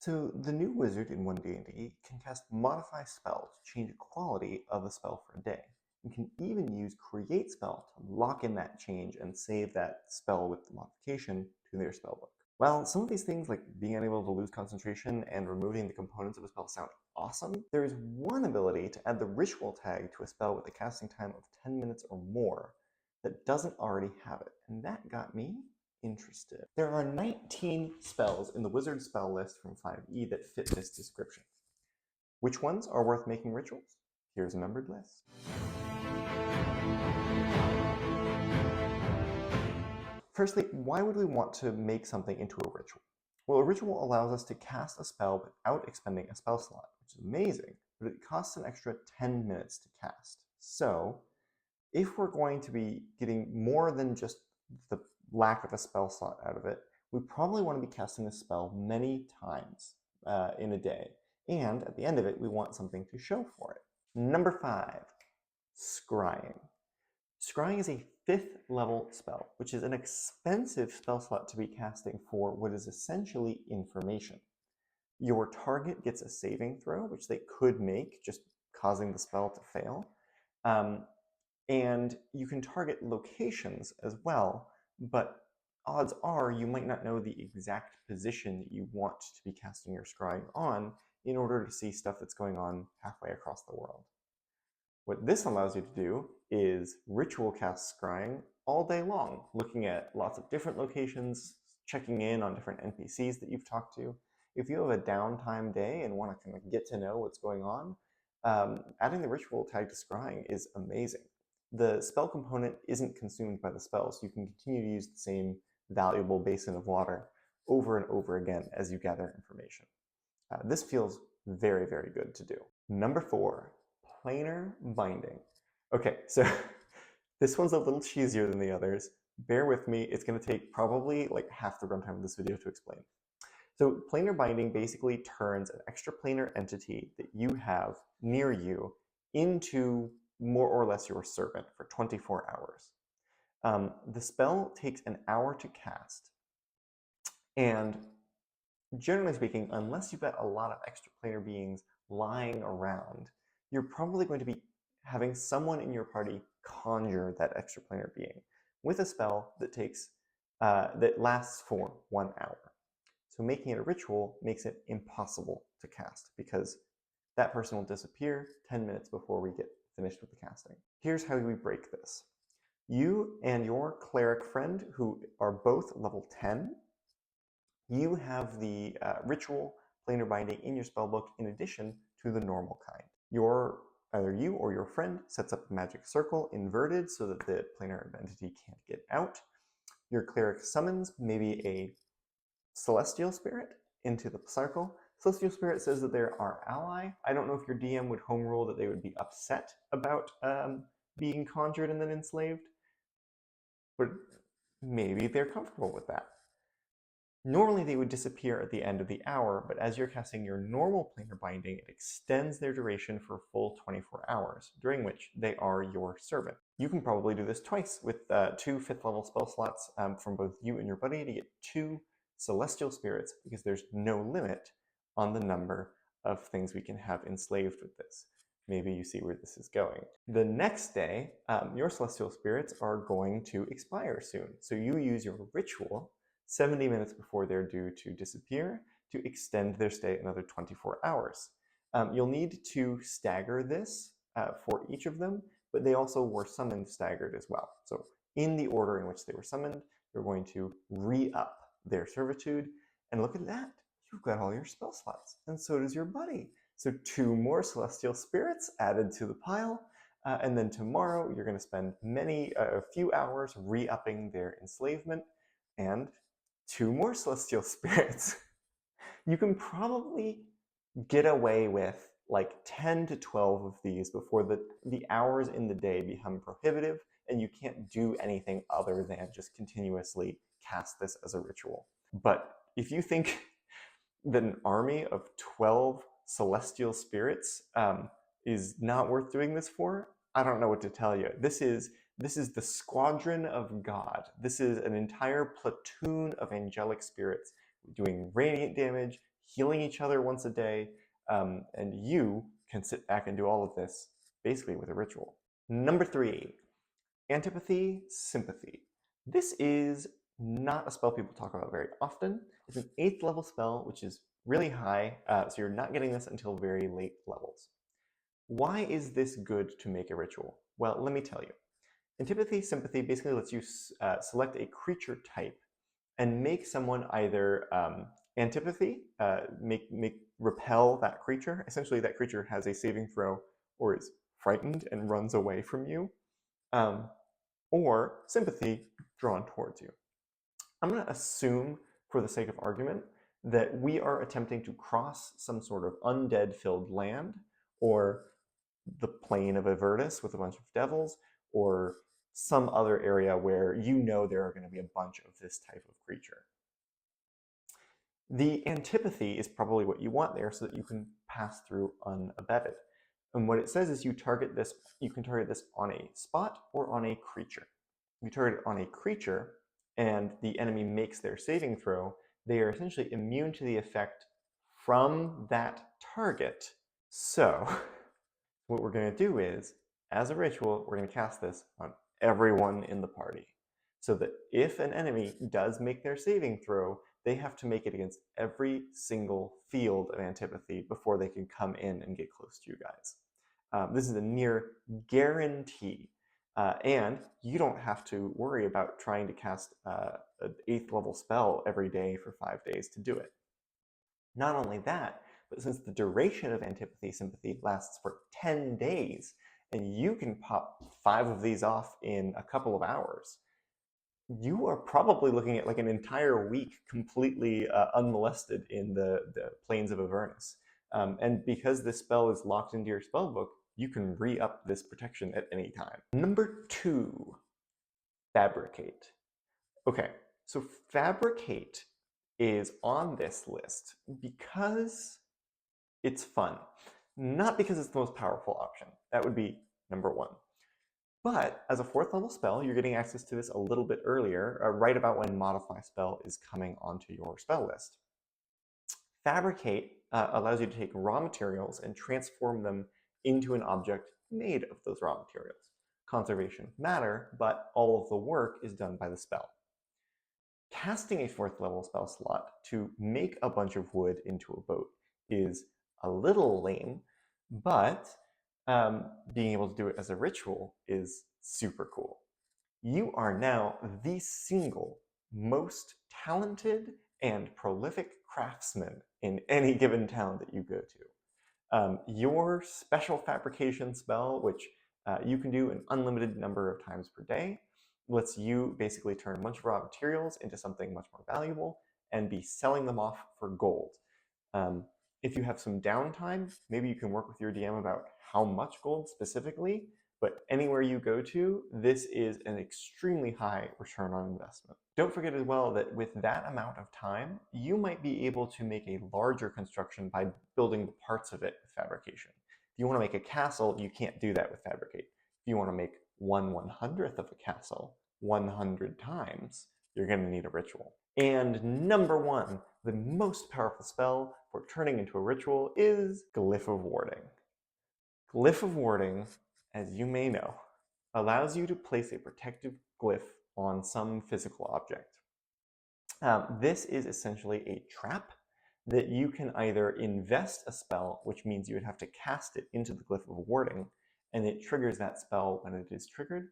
So the new wizard in OneD&D can cast modify spell to change the quality of a spell for a day, and can even use create spell to lock in that change and save that spell with the modification to their spellbook. While some of these things, like being unable to lose concentration and removing the components of a spell, sound awesome, there is one ability to add the ritual tag to a spell with a casting time of 10 minutes or more that doesn't already have it, and that got me interested. There are 19 spells in the wizard spell list from 5e that fit this description. Which ones are worth making rituals? Here's a numbered list. Firstly, why would we want to make something into a ritual? Well, a ritual allows us to cast a spell without expending a spell slot, which is amazing, but it costs an extra 10 minutes to cast. So, if we're going to be getting more than just the lack of a spell slot out of it, we probably want to be casting this spell many times in a day. And at the end of it, we want something to show for it. Number 5, scrying. Scrying is a 5th level spell, which is an expensive spell slot to be casting for what is essentially information. Your target gets a saving throw, which they could make, just causing the spell to fail. And you can target locations as well, but odds are you might not know the exact position that you want to be casting your scrying on in order to see stuff that's going on halfway across the world. What this allows you to do is ritual cast scrying all day long, looking at lots of different locations, checking in on different NPCs that you've talked to. If you have a downtime day and want to kind of get to know what's going on, adding the ritual tag to scrying is amazing. The spell component isn't consumed by the spell, so you can continue to use the same valuable basin of water over and over again as you gather information. This feels very, very good to do. Number 4, planar binding. Okay, so this one's a little cheesier than the others. Bear with me, it's going to take probably like half the runtime of this video to explain. So planar binding basically turns an extraplanar entity that you have near you into more or less your servant for 24 hours. The spell takes an hour to cast, and generally speaking, unless you've got a lot of extraplanar beings lying around, you're probably going to be having someone in your party conjure that extraplanar being with a spell that lasts for 1 hour. So making it a ritual makes it impossible to cast because that person will disappear 10 minutes before we get finished with the casting. Here's how we break this. You and your cleric friend, who are both level 10, you have the ritual planar binding in your spellbook in addition to the normal kind. Either you or your friend sets up a magic circle inverted so that the planar entity can't get out. Your cleric summons maybe a celestial spirit into the circle. Celestial Spirit says that they're our ally. I don't know if your DM would home rule that they would be upset about being conjured and then enslaved, but maybe they're comfortable with that. Normally they would disappear at the end of the hour, but as you're casting your normal planar binding, it extends their duration for a full 24 hours, during which they are your servant. You can probably do this twice with 2 5th level spell slots from both you and your buddy to get 2 celestial spirits, because there's no limit on the number of things we can have enslaved with this. Maybe you see where this is going. The next day, your celestial spirits are going to expire soon. So you use your ritual 70 minutes before they're due to disappear to extend their stay another 24 hours. You'll need to stagger this for each of them, but they also were summoned staggered as well. So in the order in which they were summoned, you're going to re-up their servitude, and look at that. You've got all your spell slots, and so does your buddy. So 2 more celestial spirits added to the pile, and then tomorrow you're going to spend a few hours re-upping their enslavement, and 2 more celestial spirits. You can probably get away with like 10 to 12 of these before the hours in the day become prohibitive, and you can't do anything other than just continuously cast this as a ritual. But if you think that an army of 12 celestial spirits is not worth doing this for, I don't know what to tell you. This is the squadron of God. This is an entire platoon of angelic spirits doing radiant damage, healing each other once a day, and you can sit back and do all of this basically with a ritual. Number 3, antipathy, sympathy. This is not a spell people talk about very often. It's an 8th level spell, which is really high, so you're not getting this until very late levels. Why is this good to make a ritual? Well, let me tell you. Antipathy, sympathy basically lets you select a creature type and make someone either antipathy, repel that creature. Essentially, that creature has a saving throw or is frightened and runs away from you, or sympathy, drawn towards you. I'm going to assume, for the sake of argument, that we are attempting to cross some sort of undead-filled land, or the plane of Avernus with a bunch of devils, or some other area where you know there are going to be a bunch of this type of creature. The antipathy is probably what you want there so that you can pass through unabated. And what it says is you can target this on a spot or on a creature. If you target it on a creature and the enemy makes their saving throw, they are essentially immune to the effect from that target. So what we're going to do is, as a ritual, we're going to cast this on everyone in the party, so that if an enemy does make their saving throw, they have to make it against every single field of antipathy before they can come in and get close to you guys. This is a near guarantee, and you don't have to worry about trying to cast an 8th level spell every day for 5 days to do it. Not only that, but since the duration of antipathy sympathy lasts for 10 days, and you can pop 5 of these off in a couple of hours, you are probably looking at like an entire week completely unmolested in the plains of Avernus. And because this spell is locked into your spellbook, you can re-up this protection at any time. Number 2, fabricate. Okay, so fabricate is on this list because it's fun. Not because it's the most powerful option. That would be number 1. But as a 4th level spell, you're getting access to this a little bit earlier, right about when Modify spell is coming onto your spell list. Fabricate allows you to take raw materials and transform them into an object made of those raw materials. Conservation matter, but all of the work is done by the spell. Casting a 4th level spell slot to make a bunch of wood into a boat is a little lame, but being able to do it as a ritual is super cool. You are now the single most talented and prolific craftsman in any given town that you go to. Your special fabrication spell, which you can do an unlimited number of times per day, lets you basically turn a bunch of raw materials into something much more valuable and be selling them off for gold. If you have some downtime, maybe you can work with your DM about how much gold specifically, but anywhere you go to, this is an extremely high return on investment. Don't forget as well that with that amount of time, you might be able to make a larger construction by building the parts of it with fabrication. If you want to make a castle, you can't do that with fabricate. If you want to make 1/100th of a castle 100 times, you're going to need a ritual. And number 1, the most powerful spell for turning into a ritual is Glyph of Warding. Glyph of Warding, as you may know, allows you to place a protective glyph on some physical object. This is essentially a trap that you can either invest a spell, which means you would have to cast it into the Glyph of Warding, and it triggers that spell when it is triggered,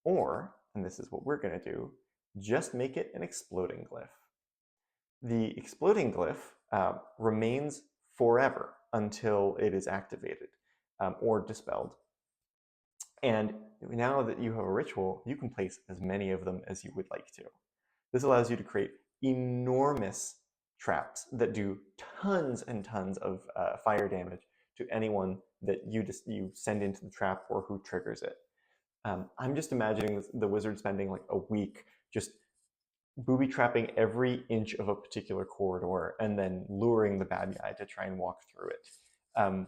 or, and this is what we're going to do, just make it an exploding glyph. The exploding glyph remains forever until it is activated or dispelled. And now that you have a ritual, you can place as many of them as you would like to. This allows you to create enormous traps that do tons and tons of fire damage to anyone that you send into the trap or who triggers it. I'm just imagining the wizard spending like a week just booby trapping every inch of a particular corridor and then luring the bad guy to try and walk through it.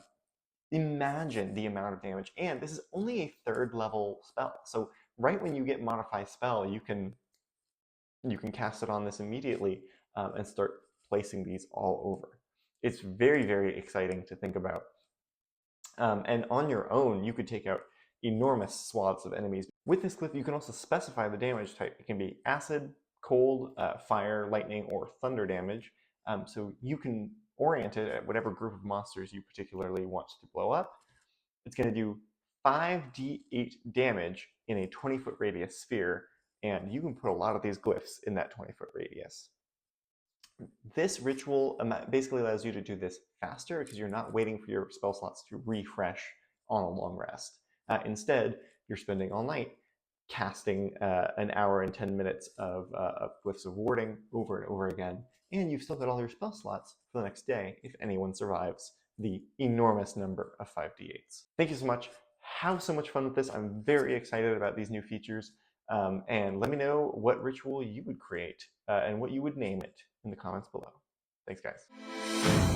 Imagine the amount of damage, and this is only a 3rd level spell. So right when you get Modify spell, you can cast it on this immediately and start placing these all over. It's very, very exciting to think about. And on your own, you could take out enormous swaths of enemies. With this glyph, you can also specify the damage type. It can be acid, cold, fire, lightning, or thunder damage. So you can orient it at whatever group of monsters you particularly want to blow up. It's going to do 5d8 damage in a 20-foot radius sphere, and you can put a lot of these glyphs in that 20-foot radius. This ritual basically allows you to do this faster because you're not waiting for your spell slots to refresh on a long rest. Instead, you're spending all night casting an hour and 10 minutes of glyphs of warding over and over again, and you've still got all your spell slots for the next day if anyone survives the enormous number of 5d8s. Thank you so much. Have so much fun with this. I'm very excited about these new features. And let me know what ritual you would create and what you would name it in the comments below. Thanks, guys.